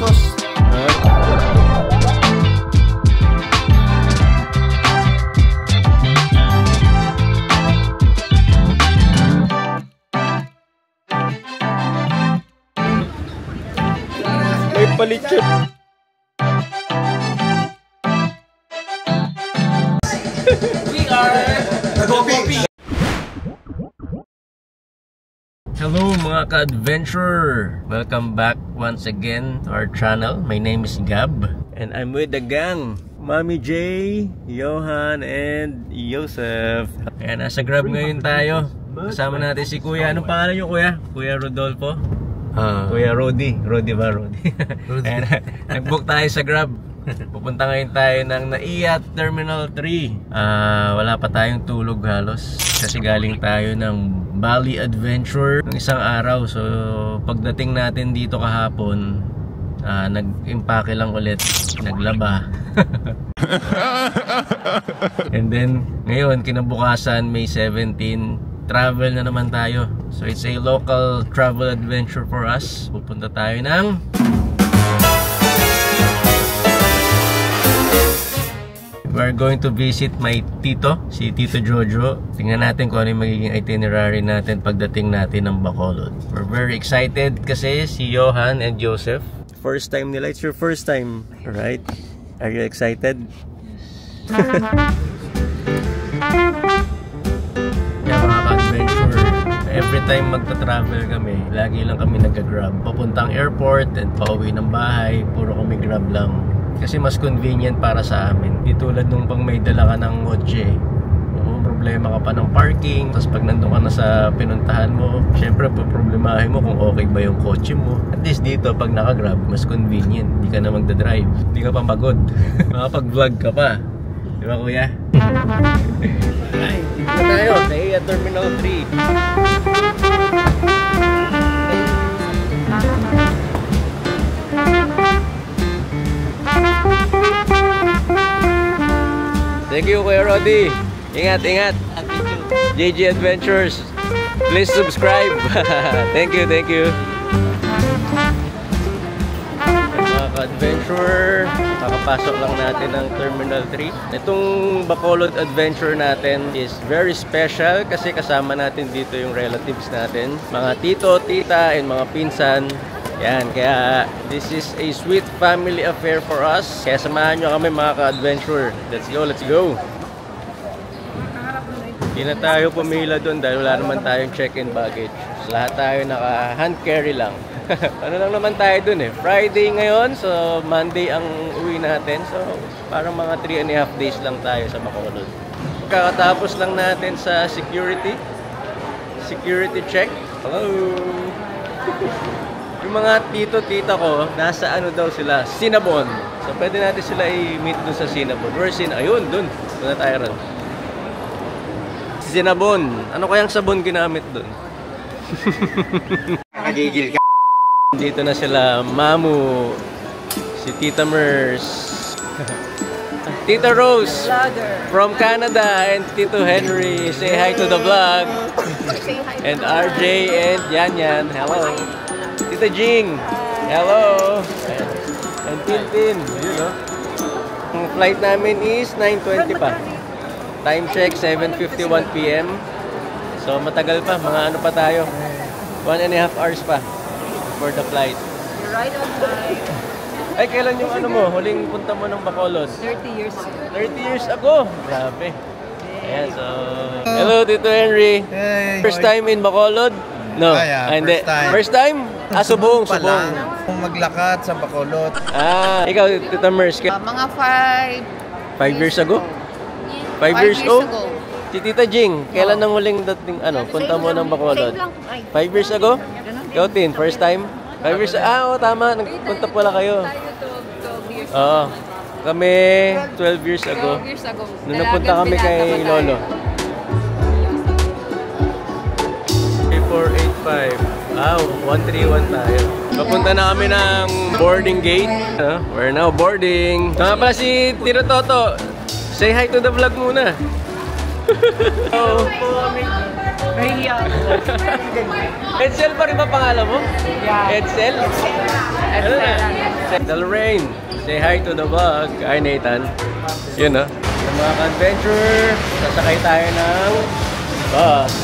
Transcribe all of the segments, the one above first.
pesos. May palit yun. We are Gopi. Hello mga ka-adventurer! Welcome back once again to our channel. My name is Gab and I'm with the gang. Mami J, Johan, and Joseph. Kaya nasa Grab ngayon tayo. Kasama natin si Kuya. Anong pangalan niyo, Kuya? Kuya Rodolfo? Kuya Rodi. Rodi ba? Rodi. Nag-book tayo sa Grab. Pupunta ngayon tayo ng NAIA Terminal 3. Wala pa tayong tulog halos kasi galing tayo ng Bali Adventure ng isang araw. So pagdating natin dito kahapon, nag-impake lang ulit, naglaba. And then ngayon kinabukasan, May 17, travel na naman tayo. So it's a local travel adventure for us. Pupunta tayo ng we're going to visit my tito, si Tito Jojo. Tingnan natin kung ano yung magiging itinerary natin pagdating natin ng Bacolod. We're very excited kasi si Johan and Joseph, first time nila. It's your first time, right? Are you excited? Yeah, mga ka-adventure, every time magta-travel kami, lagi lang kami nag-grab. Papuntang airport and pauwi ng bahay, puro kami grab lang. Kasi mas convenient para sa amin. Di tulad nung pang may dala ka ng kotse, problema ka pa ng parking. Tapos pag nandun ka na sa pinuntahan mo, syempre problemahin mo kung okay ba yung kotse mo. At least dito pag naka-grab, mas convenient. Di ka na magdadrive, di ka pa pagod. Makapag-vlog ka pa. Di ba, Kuya? Ay, dito na tayo, NAIA Terminal 3. Thank you, Kuya Rodi. Ingat, ingat. JJ Adventures. Please subscribe. Thank you, thank you. Mga ka-adventurer, kakapasok lang natin ng Terminal 3. Itong Bacolod Adventure natin is very special kasi kasama natin dito yung relatives natin. Mga tito, tita, and mga pinsan. Yan, kaya this is a sweet family affair for us. Kaya samahan nyo kami mga ka-adventure. Let's go, let's go. Hindi na tayo pumila doon dahil wala naman tayong check-in baggage. So, lahat tayo naka-hand carry lang. Ano lang naman tayo doon eh. Friday ngayon, so Monday ang uwi natin. So parang mga 3.5 days lang tayo sa Bacolod. Kakatapos lang natin sa security check. Hello! Yung mga tito-tita ko, nasa ano daw sila? Cinnabon. So pwede natin sila i-meet dun sa Cinnabon. Where's Ayun, dun. Dun na tayo ron. Cinnabon. Ano kayang sabon ginamit dun? Nakagigil ka. Dito na sila, Mamu, si Tita Mers, Tita Rose from Canada, and Tito Henry. Say hi to the vlog. And RJ and Yan Yan. Hello. Tita Jing, hello. And Tintin, yun no? Ang flight namin is 9:20 pa. Time check 7:51 PM. So matagal pa, mga ano pa tayo, 1.5 hours pa for the flight. You're right on time. Ay, kailan yung ano mo, huling punta mo ng Bacolod? 30 years ago. 30 years ago? Grabe. Ayan, so hello Tito Henry. Hey, First time in Bacolod? No, hindi. First time? Subong. Kung maglakad sa Bacolod. Ikaw, Tita Mers. Mga 5 years ago? 5 years old? Si Tita Jing, kailan nang huling dating punta mo ng Bacolod? 5 years ago? Ikaw, Tin, first time? 5 years? Oo, tama. Nagpunta pala kayo. Oo. Kami, 12 years ago. 12 years ago. Nung napunta kami kay Lolo. 485. 131 tayo. Papunta na kami ng boarding gate. We're now boarding. Tama pala si Tito Toto. Say hi to the vlog muna. Hello po. Nahihiya ako. Edsel pa rin ba pangalan mo? Yeah. Edsel? Ano na? Delrain, say hi to the vlog. Hi Nathan. Yun no? Sa mga ka-adventure, sasakay tayo ng bus.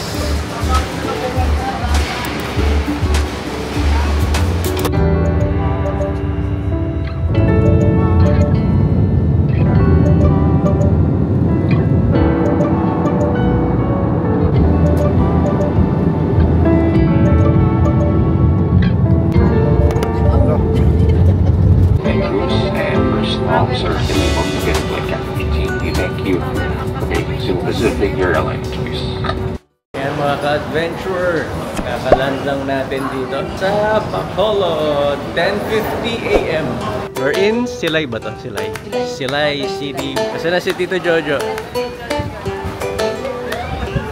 Officers and able to get like continue. Thank you for making Zoo Pacific your airline choice. Ayan mga ka-adventure, kakaland lang natin dito sa Bacolod, 10:50 AM. We're in Silay ba to? Silay. Silay City. Kasi na si Tito Jojo.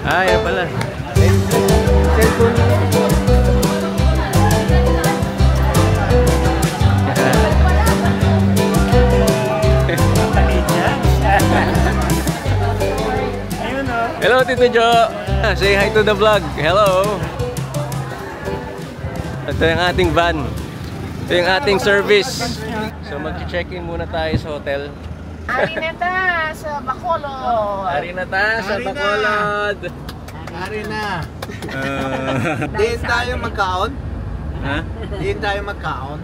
Ah, yan pala. Cellphone. Hello, Tito Jo! Say hi to the vlog. Hello! Ito yung ating van. Ito yung ating service. So, mag-check-in muna tayo sa hotel. Ari na ta sa Bacolod. Ari na ta sa Bacolod. Ari na. Diin tayo magkaon? Ha? Diin tayo magkaon?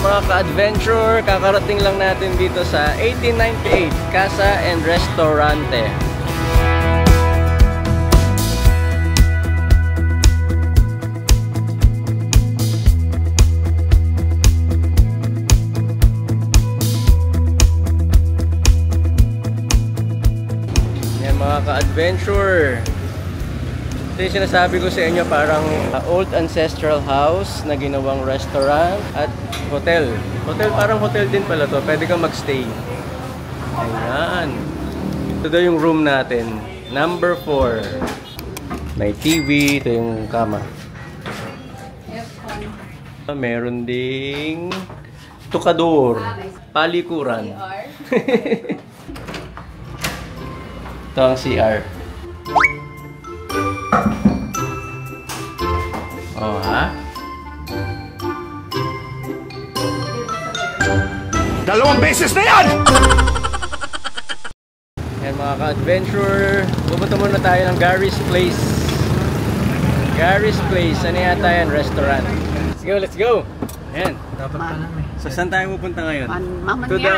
Mga ka-adventure, kakarating lang natin dito sa 1898 Casa and Restaurante. Yan mga ka-adventure. Ito yung sinasabi ko sa inyo, parang old ancestral house na ginawang restaurant at hotel. Hotel, parang hotel din pala to. Pwede kang magstay. Ayan. Ito daw yung room natin. Number 4. May TV. Ito yung kama. Meron ding tukador. Palikuran. Ito ang CR. Oh, ha? Dalawang beses na yan! Yan mga ka-adventure, pupunta muna tayo ng Gary's Place. Gary's Place, ano yata yan? Restaurant. Let's go, let's go! Ayan. So saan tayo pupunta ngayon? To the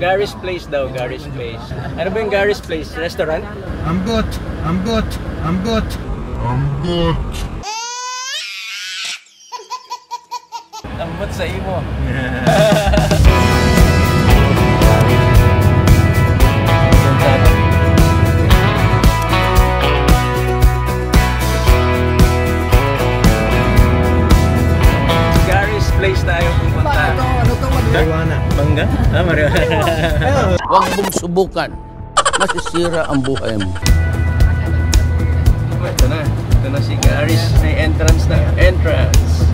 Gary's Place daw, Gary's Place. Ano ba yung Gary's Place? Restaurant? I'm good. I'm good. I'm good. I'm good. Lambot sa imo. Gary's Place tayo pupunta. Ano to? Marijuana. Bangga? Ah, marijuana. Huwag mong subukan. Masisira ang buhay mo. Ito na. Ito na si Gary's. May entrance na. Entrance.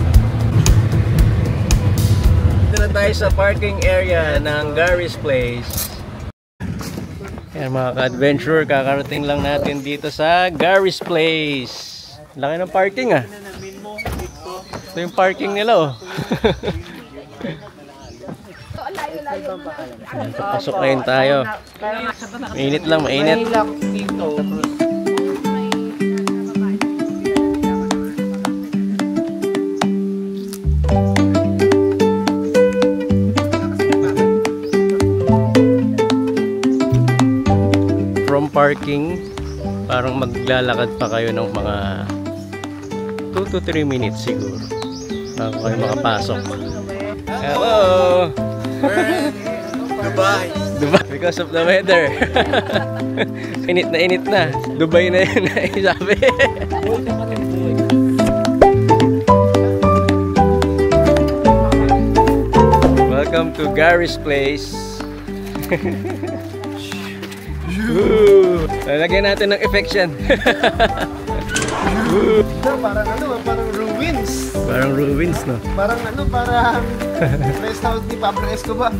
Ito na tayo sa parking area ng Gary's Place. Yan mga ka-adventure, kakarating lang natin dito sa Gary's Place. Laki ng parking ah. Ito yung parking nila oh. Pasok ngayon tayo. Mainit lang, mainit. From parking, parang maglalakad pa kayo ng mga 2 to 3 minutes siguro bago kayo makapasok. Hello! Dubai. Dubai because of the weather. Init na. Dubai na yun sabi. Welcome to Gary's Place. Lalagyan natin ng effects yan. Parang ano, parang ruins. Parang ruins, no? Parang rest house ni Pablo Escobar.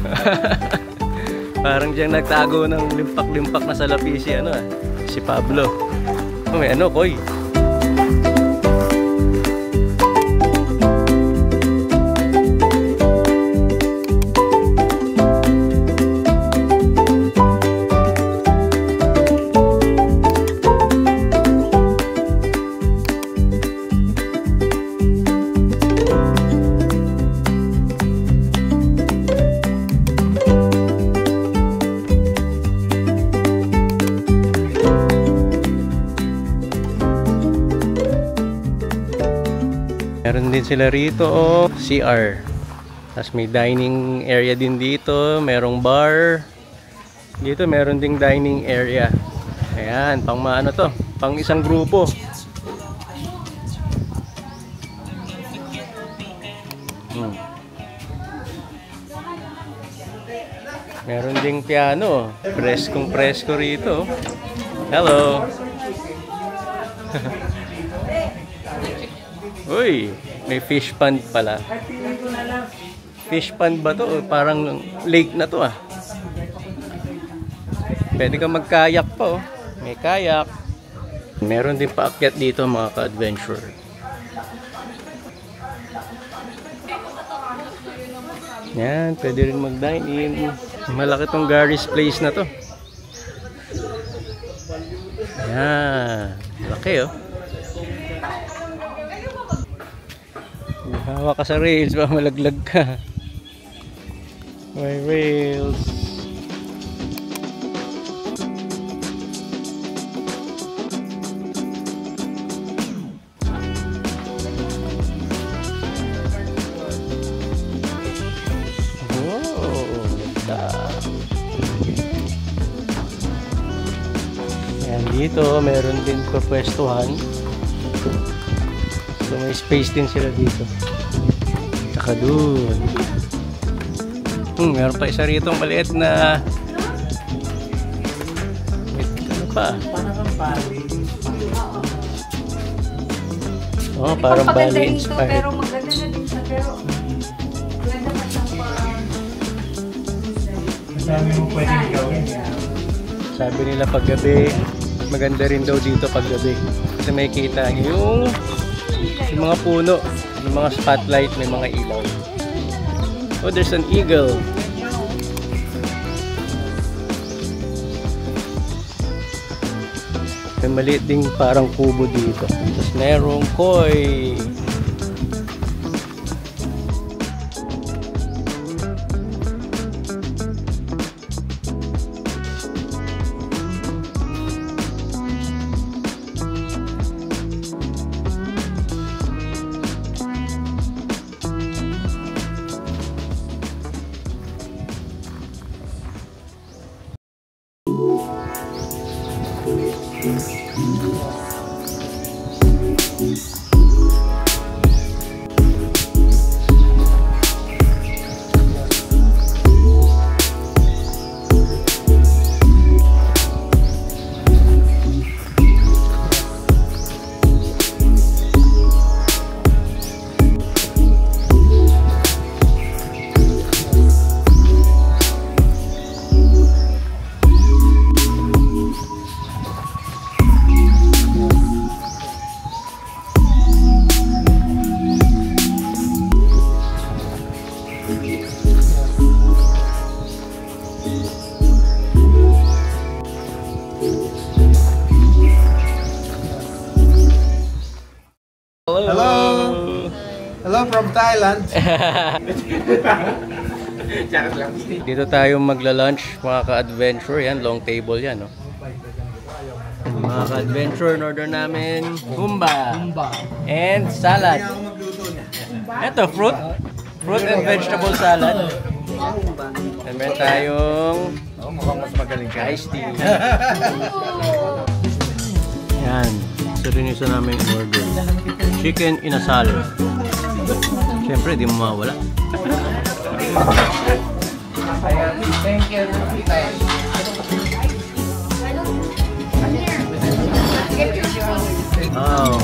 Parang diyang nagtago ng limpak-limpak na salapi si Pablo. Oh, may koy. Meron din sila rito, CR. Tapos may dining area din dito, merong bar. Dito meron ding dining area. Ayan, pang maano to, pang isang grupo. Meron ding piano, presko rito. Hello. Uy, may fish pond pala. Fish pond ba to? Parang lake na to ah. Pwede kang mag-kayak pa oh. May kayak. Meron din paakyat dito mga ka-adventure. Yan, pwede rin mag-dine in. Malaki tong Gary's Place na to. Yan, laki oh. Hawa ka sa rails, baka malaglag ka. May rails. Wow, ganda. Yan, dito meron din pwestuhan. So may space din sila dito. Tsaka dun. Meron pa isa rito maliit na ano pa? Oh, parang Bali inspired. Pero maganda na din siya. Pero maganda pa siyang Dami mo pwedeng gawin. Sabi nila paggabi, maganda rin daw dito paggabi. Kasi may kita yung mga puno, yung mga spotlight, may mga ilaw. Oh, there's an eagle. May maliit ding parang kubo dito. Tapos merong koi. Hello from Thailand. Dito tayo magla-lunch mga ka-adventure. Yan, long table yan, no? Mga ka-adventure, order namin humba and salad. Ito, fruit and vegetable salad. And meron tayong iced tea. Yan, ito rin isa namin order. Chicken inasal. Siyempre, di mo mawala. Thank you. Oh.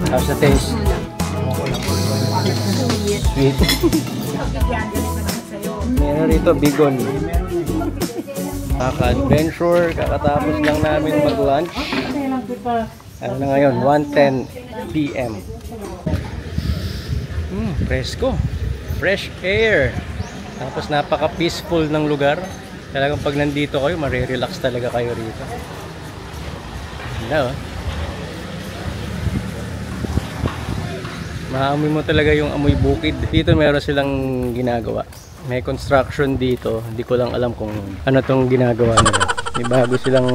How's the taste? sweet. Meron rito, bigon. Kaka-adventure, kakatapos lang namin mag-lunch. Ano na ngayon? 1:10 PM. Presko. Fresh air. Tapos napaka-peaceful ng lugar. Talagang pag nandito kayo, marirelax talaga kayo rito. Ganda, oh. Maamoy mo talaga yung amoy bukid. Dito meron silang ginagawa. May construction dito. Hindi ko lang alam kung ano tong ginagawa nila. May bago silang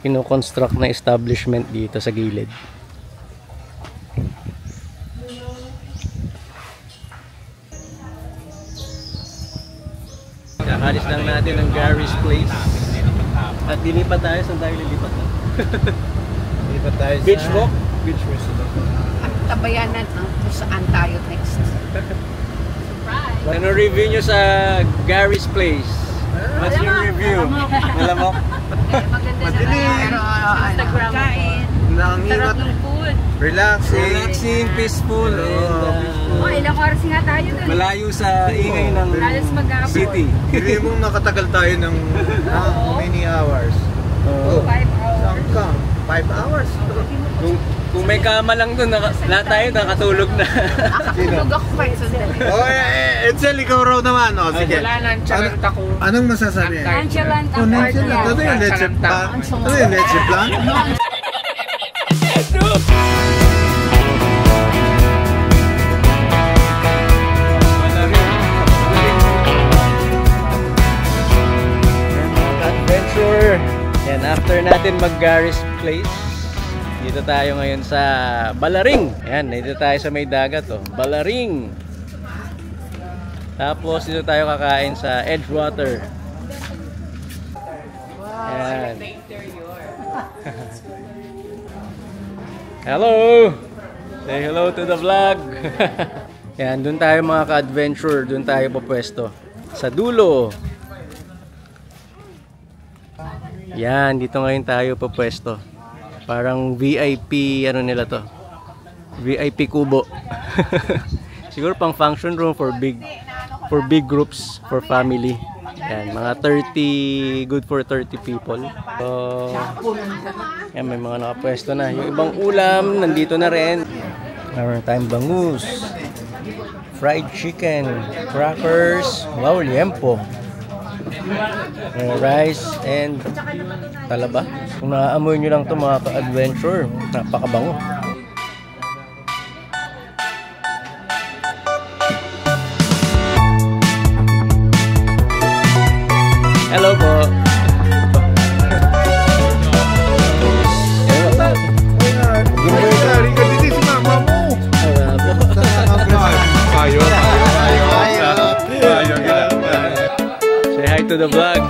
kino-construct na establishment dito sa gilid. Kakalis lang natin ang Gary's Place. At lilipat tayo. Saan tayo lilipat na? Lipat tayo sa Beach walk? Beach resort. At tabayanan ang kung saan tayo next. Ano review nyo sa Gary's Place? What's your review? Malamok? Madilim. Pero Instagram kain. Nangingat. Relaxing, peaceful. Ilang oras nga tayo doon. Malayo sa ingay ng city. Hindi mo nakatagal tayo ng many hours. 5 hours. Saan ka? 5 hours? Kung may kama lang doon, lahat tayo nakatulog na. Nakatulog ako kahit sandali. Edsel, ikaw raw naman. Sige. Anong masasabi? Nonchalant ang part Nonchalant. niya. Ano yung leche plan? Ano yung leche plan? Adventure. Yan, after natin mag Gary's Place, dito tayo ngayon sa Balaring. Yan, dito tayo sa may dagat, oh. Balaring. Tapos dito tayo kakain sa Edgewater. Yan. Hello! Say hello to the vlog. Yan, dun tayo mga ka-adventure, dun tayo papwesto. Sa dulo. Yan, dito ngayon tayo papwesto. Parang VIP, ano nila to? VIP kubo. Siguro pang function room for big groups, for family. Yan, mga 30, good for 30 people. So, yan, may mga nakapwesto na. Yung ibang ulam, nandito na rin. Meron tayong bangus, fried chicken, crackers, wow, liempo. Rice and talaba. Kung naaamoy nyo lang ito mga ka-adventure, napakabango. Hello po. Say hi to the vlog.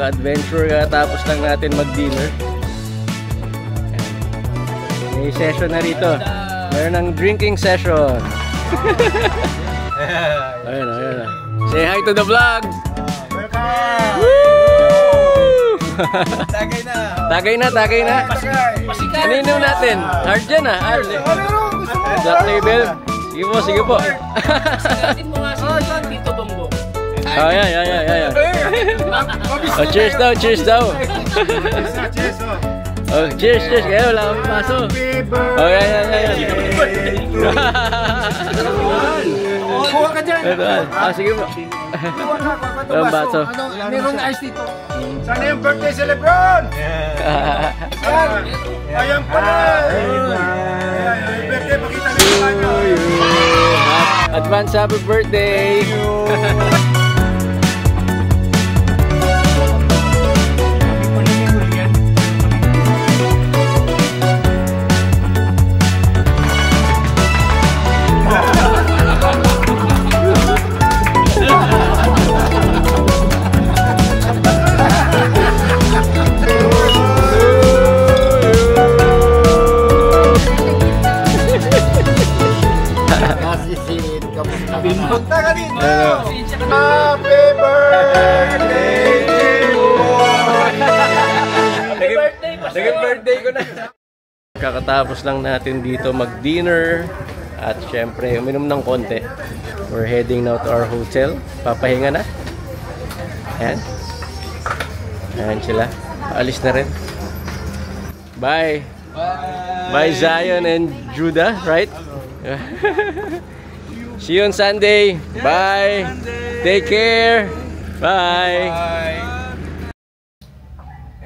Adventure, tapos lang natin mag-dinner. May session na rito. Meron ng drinking session. Ayun, ayun. Say hi to the vlog. Welcome. Woo! Tagay na. Tagay na, tagay na. Ano inom natin? Hard dyan ah. Black label. Sige po, sige po. Oh, yeah, yeah, yeah, yeah. Oh, cheers daw, cheers daw. Oh, cheers, cheers. Kaya wala kami paso. Oh, yeah, yeah, yeah. Kuha ka dyan. Ah, sige po. Walang baso. Merong ice dito. Sana yung birthday sa Lebron? Ayan pala. Yung birthday, pakita nyo. Advance happy birthday. Naging birthday ko na. Kakatapos lang natin dito mag-dinner. At syempre, uminom ng konti. We're heading now to our hotel. Papahinga na. Ayan. Ayan sila. Paalis na rin. Bye. Bye Zion and Judah, right? See you on Sunday. Bye. Take care. Bye.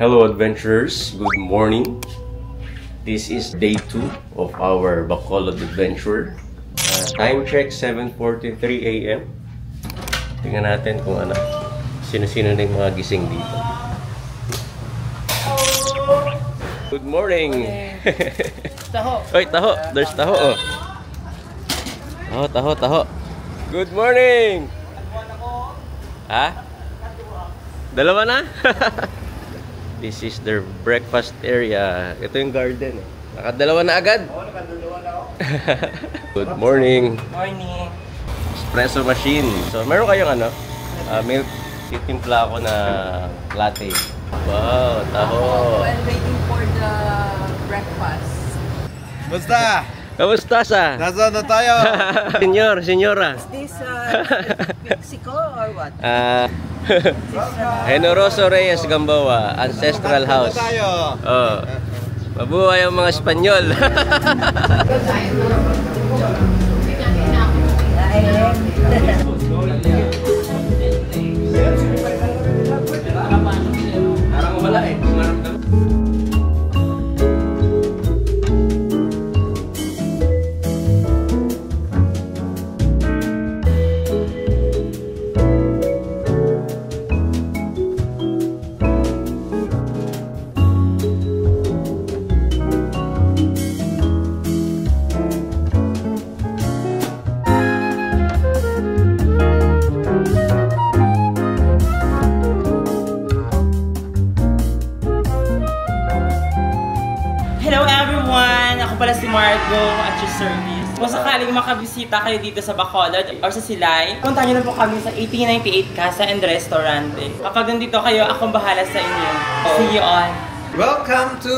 Hello adventurers. Good morning. This is day 2 of our Bacolod adventure. Time check 7:43 AM. Tingnan natin kung ano. Sino-sino na yung mga gising dito. Good morning. Taho. Oy, taho. There's taho. Oh. Oh, taho, taho. Good morning. Ha? Dalawa na? This is their breakfast area. Ito yung garden. Nakadalawa na agad. Oo, nakadalawa na ako. Good morning. Morning. Espresso machine. So, meron kayong ano? Milk. Titimpla ako na latte. Wow, taho. While waiting for the breakfast. Basta! Kamusta sa? Nasa na tayo? Senyor, senyora. Is this Mexico or what? Generoso Reyes Gamboa, Ancestral House. Tayo. Oh. Mabuhay ang mga Espanyol. Parang wala eh. Hello everyone! Ako pala si Margo at your service. Kung sakaling makabisita kayo dito sa Bacolod or sa Silay, punta nyo na po kami sa 1898 Casa and Restaurante. Kapag nandito kayo, akong bahala sa inyo. See you on! Welcome to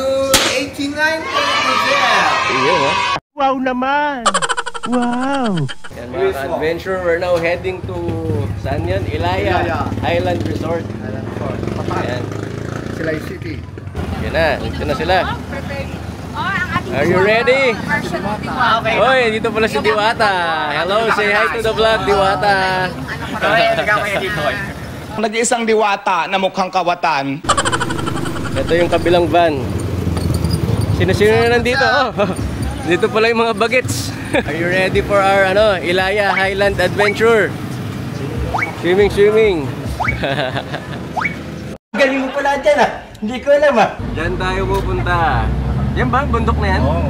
89 Hotel! Wow naman! Wow! Yan mga ka-adventure, we're now heading to saan yan? Ilaya Highland Resort. Ayan. Silay City. Yan na, dito na sila. Are you ready? Hoy, dito pala si Diwata. Hello, say hi to the vlog, Diwata. Nag-iisang diwata na mukhang kawatan. Ito yung kabilang van. Sino-sino na nandito? Oh, dito pala yung mga bagets. Are you ready for our Ilaya Highland Adventure? Swimming, swimming. Galing mo pala dyan ah! Hindi ko alam ah! Diyan tayo pupunta. Yan ba? Bundok na yan? Oo.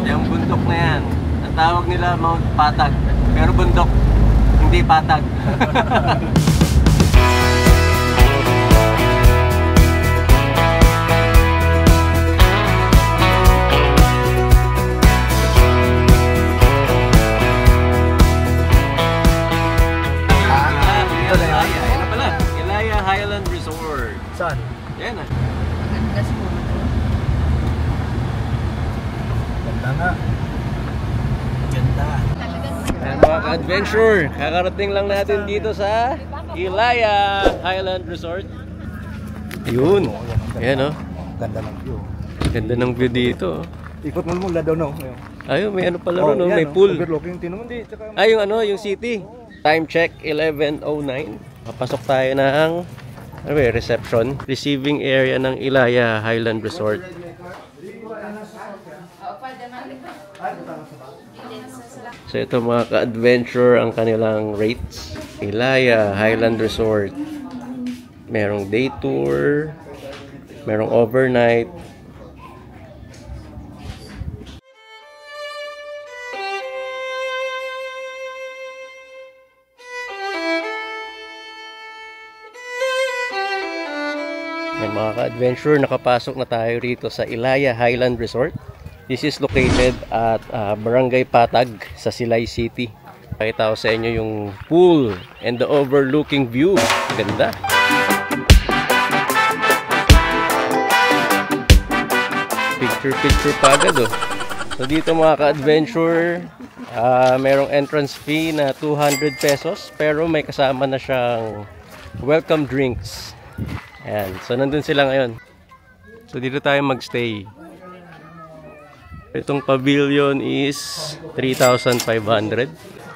Yung bundok na yan. Ang tawag nila Mount Patag. Pero bundok, hindi patag. Ilaya Highland Resort. Saan? Yan ah. Ganda nga. Ganda. Yan mga ka-adventure, kakarating lang natin dito sa Ilaya Highland Resort. Yun. Ayan oh. Ganda ng view. Ganda ng view dito. Ikot mo mula daw no. Ayun, may ano pala ron, may pool. Overlooking Tinomundi. Ay, yung city. Time check, 11:09. Papasok tayo ng reception. Receiving area ng Ilaya Highland Resort. So ito mga ka-adventure ang kanilang rates. Ilaya Highland Resort. Merong day tour. Merong overnight. Mga ka-adventure, nakapasok na tayo rito sa Ilaya Highland Resort. This is located at Barangay Patag sa Silay City. Pakita ko sa inyo yung pool and the overlooking view. Ganda. Picture pa agad oh. So dito mga ka-adventure, merong entrance fee na 200 pesos pero may kasama na siyang welcome drinks. Ayan. So nandun sila ngayon. So dito tayo magstay. Itong pavilion is 3,500.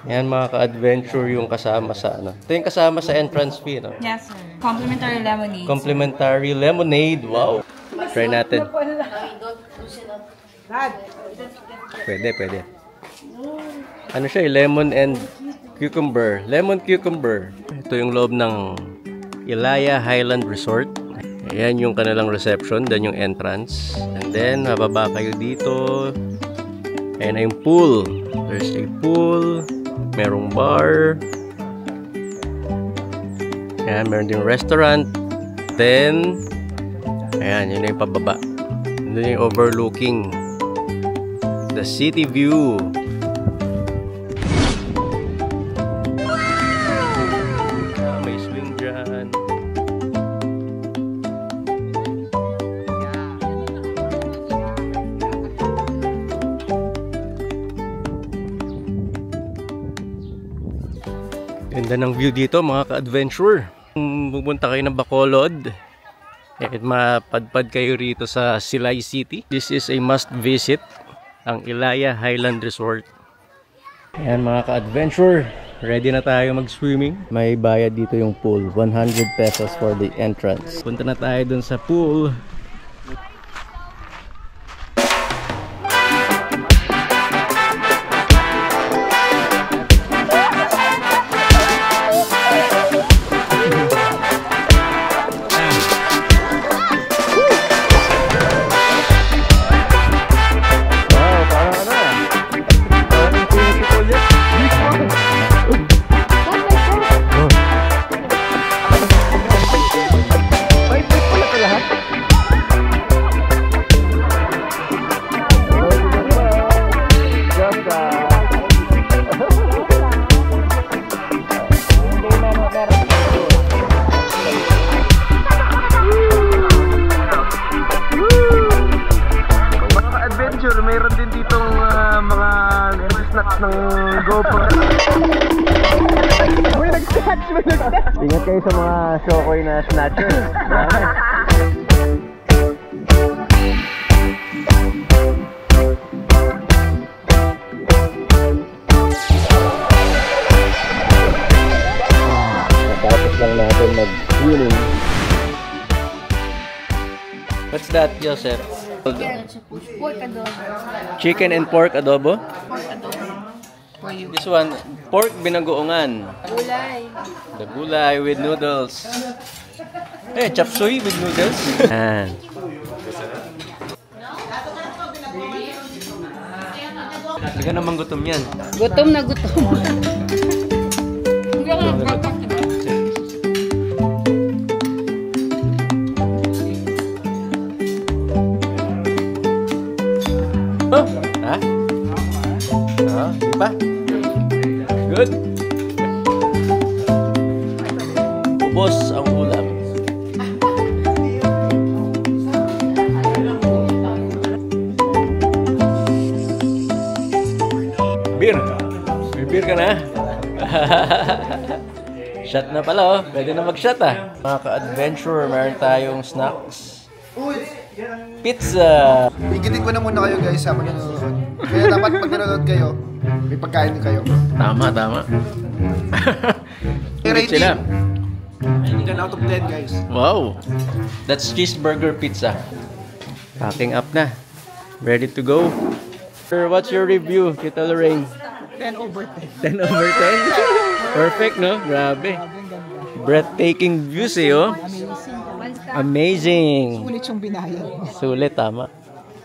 Ayan mga ka-adventure yung kasama sa ano. Ito yung kasama sa entrance fee, no? Yes, sir. Complimentary lemonade. Complimentary lemonade. Wow. Try natin. Pwede. Ano siya? Lemon and cucumber. Lemon cucumber. Ito yung loob ng Ilaya Highland Resort. Ayan yung kanilang reception. Then yung entrance. And then, mababa kayo dito. Ayan na yung pool. There's a pool. Merong bar. Ayan, meron din restaurant. Then, ayan, yun na yung pababa. Yun yung overlooking the city view. May swing dyan. Ganda ng view dito mga ka-adventure. Kung pupunta kayo ng Bacolod, mapadpad kayo rito sa Silay City. This is a must visit, ang Ilaya Highland Resort. Ayan mga ka-adventure, ready na tayo mag-swimming. May bayad dito yung pool, 100 pesos for the entrance. Punta na tayo dun sa pool. Mayroon din ditong mga snacks ng GoPro. Uy, nag-snatch! Ingat kayo sa mga shokoy na snatcher. Tapos lang natin mag-swimming. What's that, Joseph? Pork adobo. Chicken and pork adobo? Pork adobo. For you. This one, pork binagoongan. Gulay. The gulay with noodles. Eh, chop suey with noodles. Ah. Hindi ka naman gutom yan. Gutom na gutom. Oh, ha? Oh, di ba? Good. Ubos ang ulam. Beer. May beer ka na? Shot na pala oh. Pwede na mag-shot ah. Mga ka-adventure, meron tayong snacks. Pizza! Igitin ko na muna kayo guys habang nanonood. Kaya dapat pag nanonood kayo, may pagkain kayo. Tama. Rating. 10 out of 10 guys. Wow! That's cheeseburger pizza. Packing up na. Ready to go. Sir, what's your review, Tita Lorraine? 10 over 10. 10 over 10? Perfect, no? Grabe. Breathtaking views eh, oh. Amazing. Sulit yung binayad. Sulit, tama.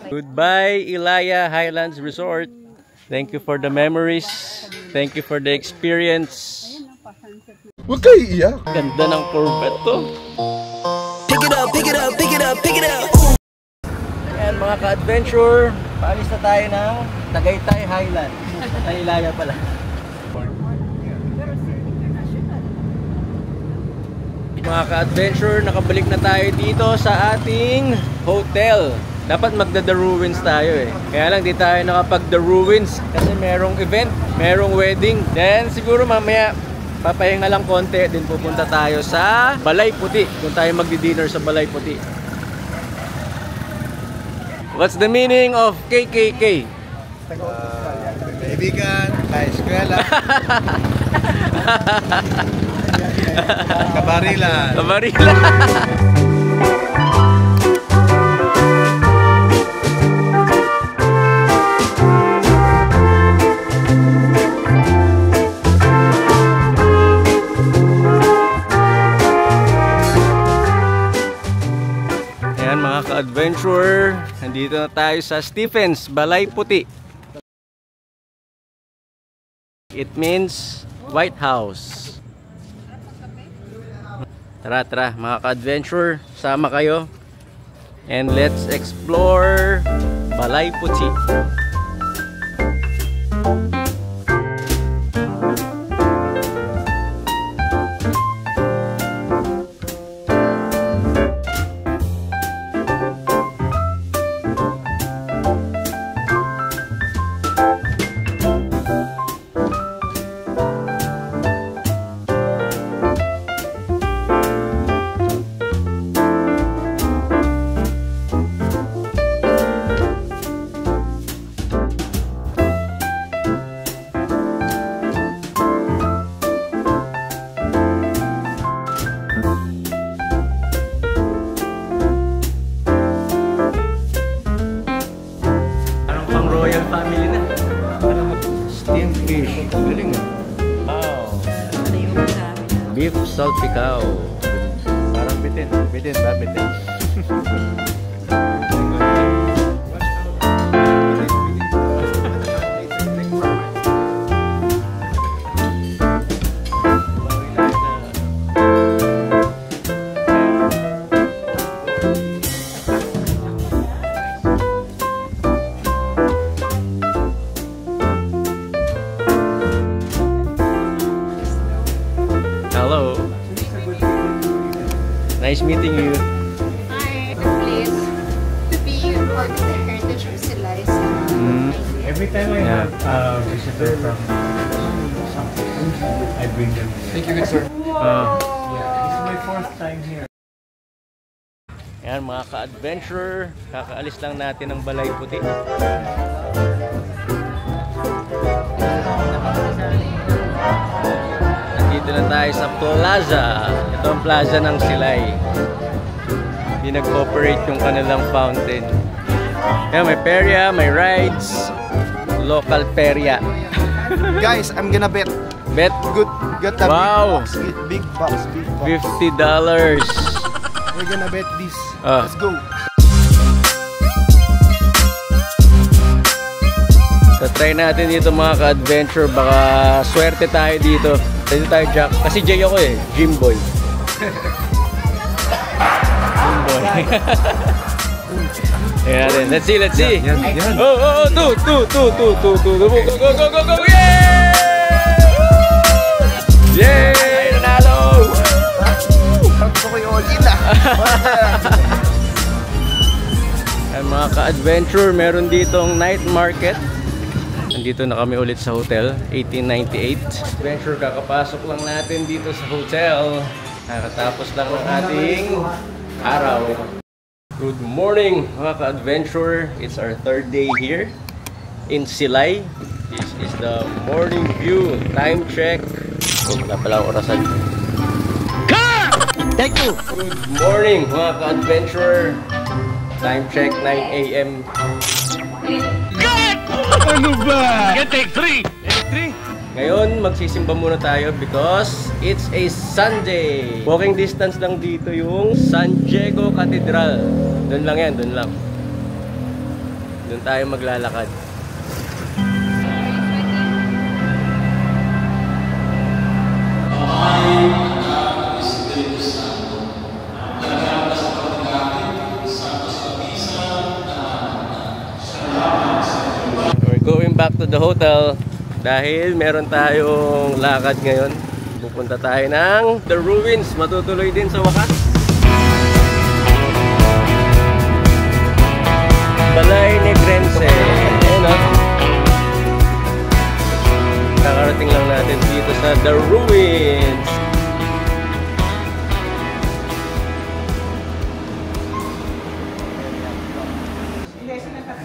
Goodbye, Ilaya Highlands Resort. Thank you for the memories. Thank you for the experience. Huwag kayo iiyak. Ganda ng Corvette to. Pick it up, pick it up, pick it up, pick it up. Ayan mga ka-adventure, paalis na tayo ng Tagaytay Highland. Ay, Ilaya pala. Mga ka-adventure, nakabalik na tayo dito sa ating hotel. Dapat magda-The Ruins tayo eh. Kaya lang di tayo nakapag-The Ruins kasi merong event, merong wedding. Then siguro mamaya papahinga lang konti, din pupunta tayo sa Balay Puti. Doon tayo magdi-dinner sa Balay Puti. What's the meaning of KKK? Kaibigan, ka-eskwela. Kabarilan. Kabarilan. Ayan mga ka-adventure, nandito na tayo sa Stephens, Balay Puti. It means White House. Tara, tara mga ka-adventure, sama kayo. And let's explore Balay Puti. Family na. Steamed fish. Galing ah. Wow. Beef salpicao. Parang bitin. Bitin ba? Bitin. Hello. Nice meeting you. Hi, pleased to be part of the heritage of Silay. Every time I have a visitor from I bring them. Thank you, good sir. This is my 4th time here. Yan mga ka-adventure, kakaalis lang natin ng Balay Puti. Dito na tayo sa plaza. Ito ang plaza ng Silay. Hindi nag-operate yung kanilang fountain. Ayan, may perya, may rides. Local perya. Guys, I'm gonna bet. Bet? Good, got the Wow. big box. $50. We're gonna bet this. Ah. Let's go. So try natin dito mga ka-adventure. Baka swerte tayo dito. Dito tayo Jack. Kasi Jay ako eh. Jimboy. Jimboy. Ayan natin. Let's see, let's see. Oh, two. Go. Yay! Yay! Nanalo! Gusto ko yung all-in ah. Ayan mga ka-adventure. Meron ditong night market. Nandito na kami ulit sa hotel, 1898. Adventure, kakapasok lang natin dito sa hotel. Nakatapos lang ng ating araw. Good morning mga ka-adventure. It's our 3rd day here in Silay. This is the morning view. Time check. Wala pala ang orasan. Thank you. Good morning mga ka-adventure. Time check, 9 AM. Ano ba? Take 3. Ngayon, magsisimba muna tayo because it's a Sunday. Walking distance lang dito yung San Diego Cathedral. Doon lang yan, doon lang. Doon tayo maglalakad. We're going back to the hotel dahil meron tayong lakad ngayon. Pupunta tayo ng The Ruins. Matutuloy din sa wakas.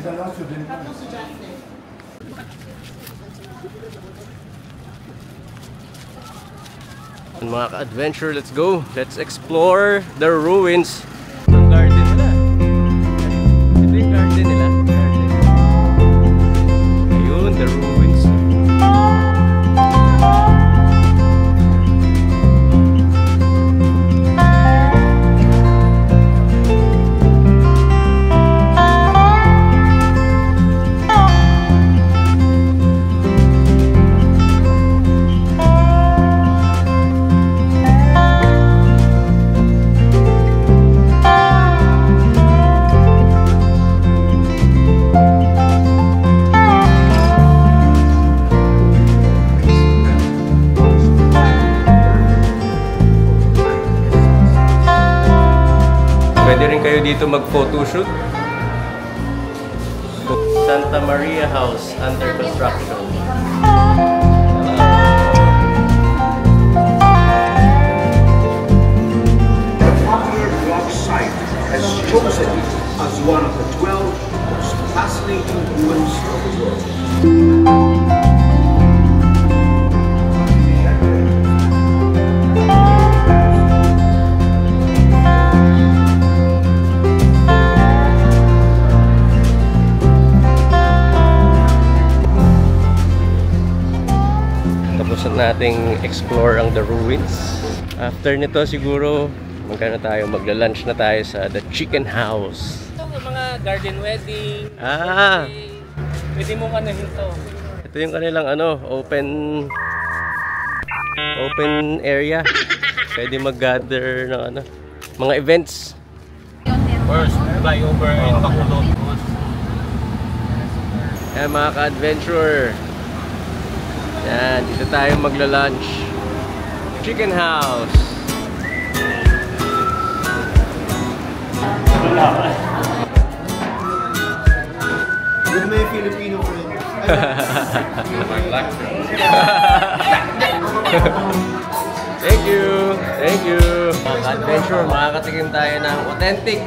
Mga ka-adventure, let's go. Let's explore the ruins ng garden nila. Ito yung garden nila. Ayun, the ruins. Pwede rin kayo dito mag-photoshoot. Santa Maria House under construction. The popular blog site has chosen it as one of the 12 most fascinating ruins of the world. Nating explore ang the ruins. After nito siguro magla-lunch na tayo sa the Chicken House. Ito mga garden wedding. Pwede mo kanahin to. Ito yung kanilang open area. Pwede mag-gather ng mga events. First, flyover in Bacolod. Ayan mga ka-adventure. Yan, dito tayo magla-lunch. Chicken House. Yun may Filipino friend. Thank you. Thank you. Mga ka-adventure, makakatikim tayo ng authentic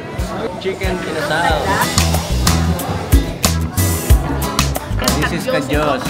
chicken inasal. This is Kajos.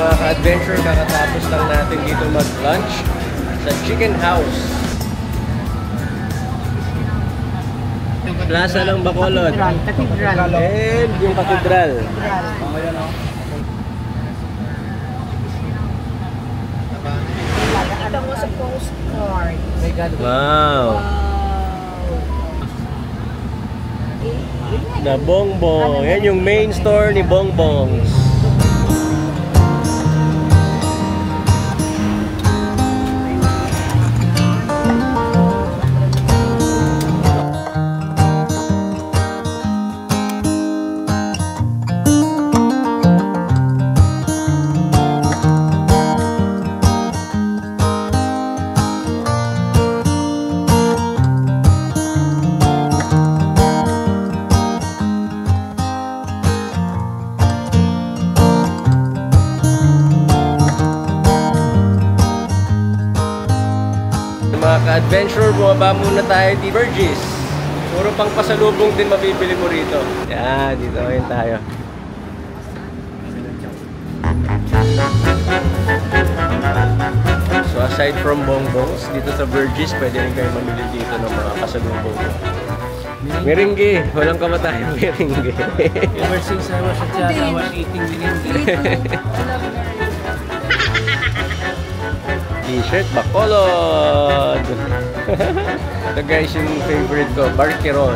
Mga ka-adventure, kakatapos lang natin dito mag-lunch sa Chicken House. Plaza ng Bacolod. Cathedral. And yung Cathedral. Nakita mo sa postcard. Wow. The Bongbong. Yan yung main store ni Bongbongs. Mga ka-adventure, bumaba muna tayo di Burgess. Puro pang pasalubong din mabibili mo rito. Yan, dito yun tayo. So aside from bongbongs, dito sa Burgess, pwede rin kayo mamili dito ng mga pasalubong. Merengue, walang kamatayang merengue. Ever since I was a child, I was eating merengue. T-shirt, Bacolod! Ito guys, yung favorite ko, Barqueron.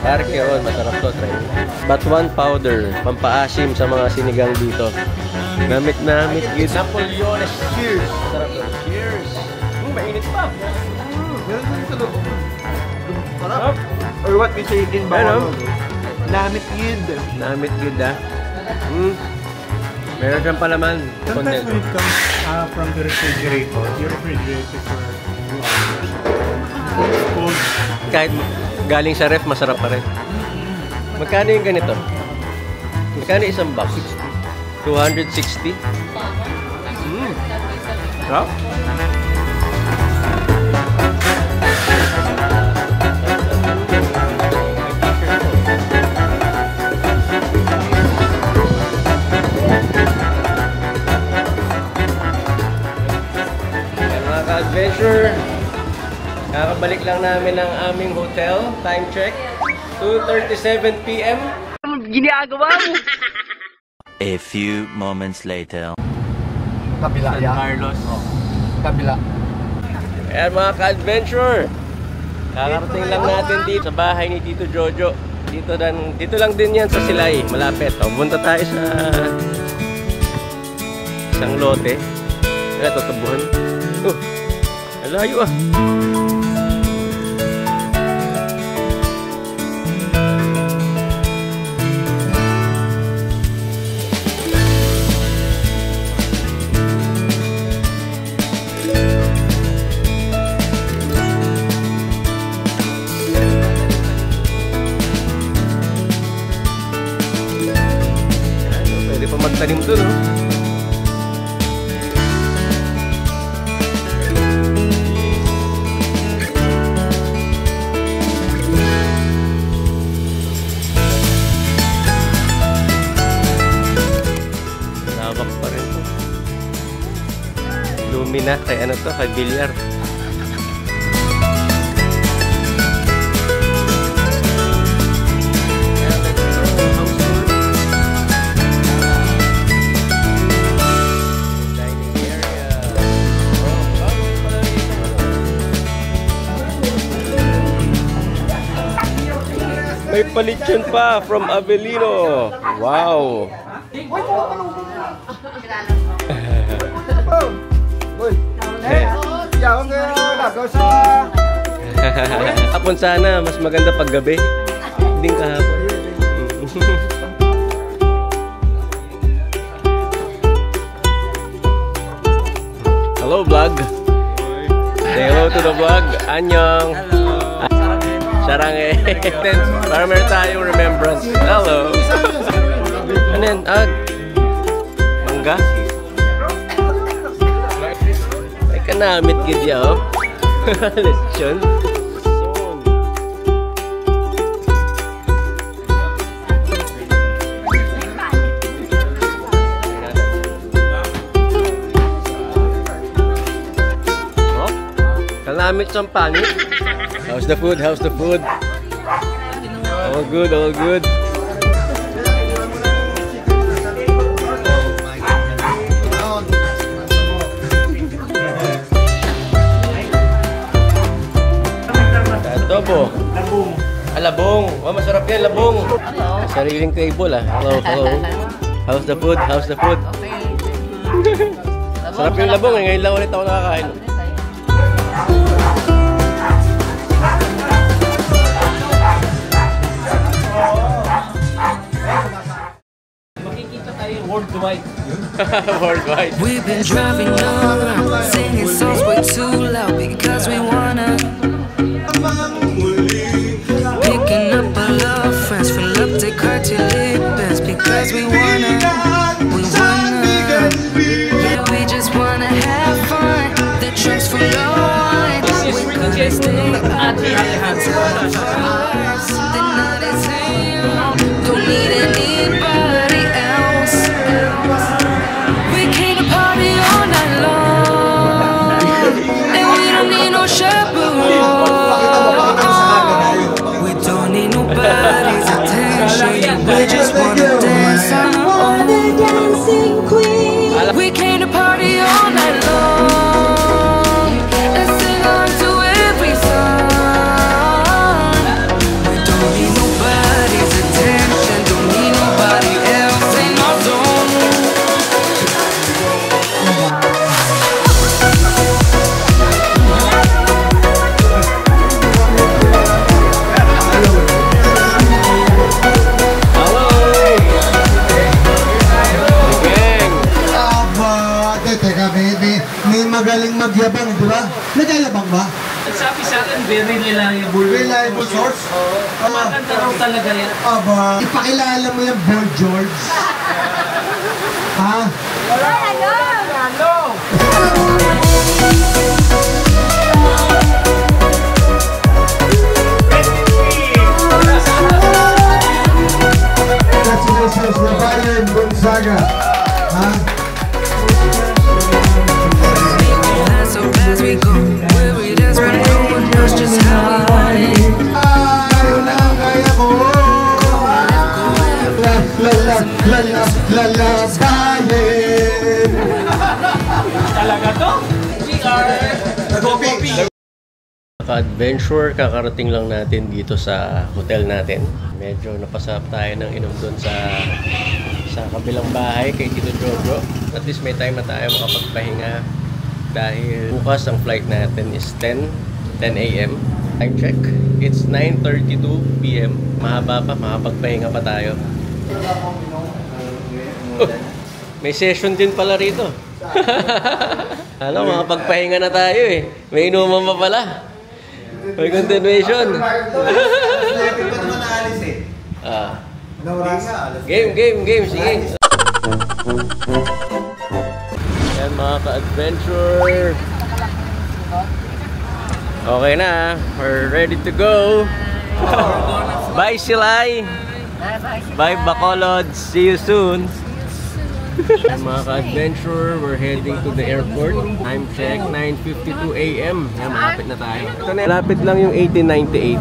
Barqueron, masarap to, try. Batuan powder, pampaasim sa mga sinigang dito. Namit-namit, good. Napoleones, cheers! Sarap to. Cheers! Mainit pa! Meron din sa loob. Sarap. Or what we say in Bacolod. Namit yun. Namit good ah. Meron dyan pa naman. Sometimes when it comes from the refrigerator, your refrigerator for 2 hours. Cold. Kahit galing sa ref, masarap pa rin. Magkano yung ganito? Magkano isang box? 260? Sarap? Adventure. Kakabalik lang namin ng aming hotel. Time check. 2:37 PM. Anong ginagawa mo? A few moments later. Kabila San Carlos. Kabila. Ayan mga ka-adventure. Kakarating lang natin dito sa bahay ni Tito Jojo. Dito lang din yan sa Silay. Malapit. Punta tayo sa isang lote. Kaya tutubuhan. Layo ah. Pwede pa magtanim doon, no? Lumina kay ano to, kay Bilyar. Dining area. May palitsyon pa from Avellino. Wow. Hapon sana, mas maganda pag gabi. Hindi kahapon. Hello vlog. Say hello to the vlog. Annyeong. Saranghe. Para meron tayong remembrance. Hello. Ano yan? Mangga? Ay kanamit gidya oh. Lechon. Kanamit sampani. How's the food? How's the food? All good, all good. Adobo. Labong. Labong. Oh, masarap yan, labong. Sariling table ah. Hello, hello. How's the food? How's the food? Sarap yung labong eh. Ngayon lang ulit ako nakakain. Makikita tayo worldwide. Worldwide. We've been driving around, singing songs way too loud because we wanna. Picking up our love friends, fill up the car till it bends because we wanna. Yeah, we just wanna have fun. The trunk's full of wine. We could stay up the night is young. Don't need anybody else. We came to party all night long, and we don't need no chaperone. We don't need nobody's attention. We just wanna dance on our own. The dancing queen. We came to party all night long and sing on to every song. We don't Yabang, di ba? Nagyayabang ba? Sabi sa akin, very reliable. Reliable source? Maganda raw talaga yan. Aba, ipakilala mo yung Boy George. Ha? Congratulations na Bayern Gonzaga. Ha? So as we go, where we dance, but no one knows just how we want it. Ayaw na kaya ko. La Bayern. Talaga to? GR! Ka-adventure, kakarating lang natin dito sa hotel natin. Medyo napasarap tayo ng inom doon sa kabilang bahay kay Tito Jojo. At least may time na tayo makapagpahinga dahil bukas ang flight natin is 10 a.m. Time check. It's 9:32 p.m. Mahaba pa, makapagpahinga pa tayo. May session din pala rito. Alam, makapagpahinga na tayo eh. May inuman pa pala. May continuation. Lapit pa naman naalis eh. Game. Sige. Yan mga ka-adventure. Okay na. We're ready to go. Bye Silay. Bye Bacolod. See you soon. Mga ka-adventure, we're heading to the airport. Time check, 9:52 a.m. Yan, malapit na tayo. Ito na, malapit lang yung 1898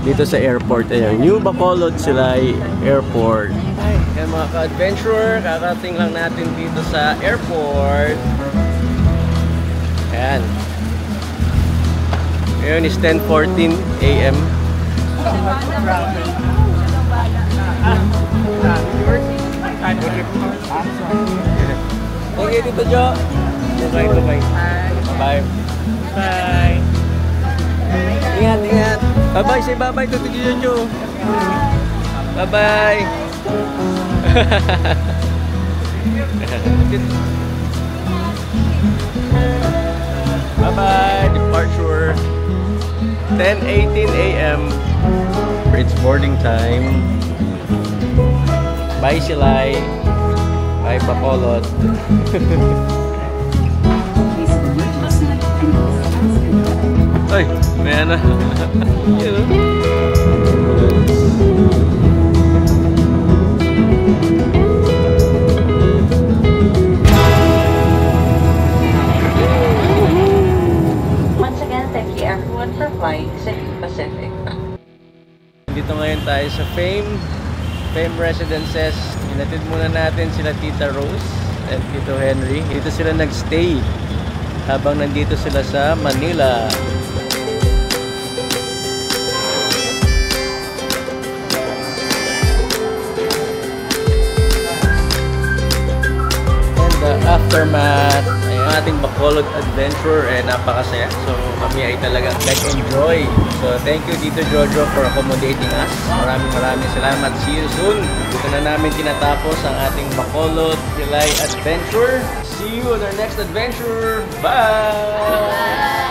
dito sa airport. Ayan, New Bacolod Silay Airport. Yan mga ka-adventure, kakating lang natin dito sa airport. Ayan. Ngayon is 10:14 a.m. Okay, Tito Jo. Bye-bye. Bye-bye. Bye. Ingat. Bye-bye. Say bye-bye to Tito Jojo. Bye-bye. Bye-bye. Departure. 10:18 a.m. It's boarding time. Bye Silay. Bye Bacolod. Ay, may ano. Once again, thank you everyone for flying Cebu Pacific. Dito ngayon tayo sa Fame Residences. Inatid muna natin sila Tita Rose and Tito Henry. Dito sila nagstay habang nandito sila sa Manila. And the aftermath ay ating Bacolod adventure napakasaya. So kami ay talagang nag-enjoy. So thank you Tito Jojo for accommodating us. Maraming salamat. See you soon. Dito na namin tinatapos ang ating Bacolod Silay adventure. See you on our next adventure. Bye!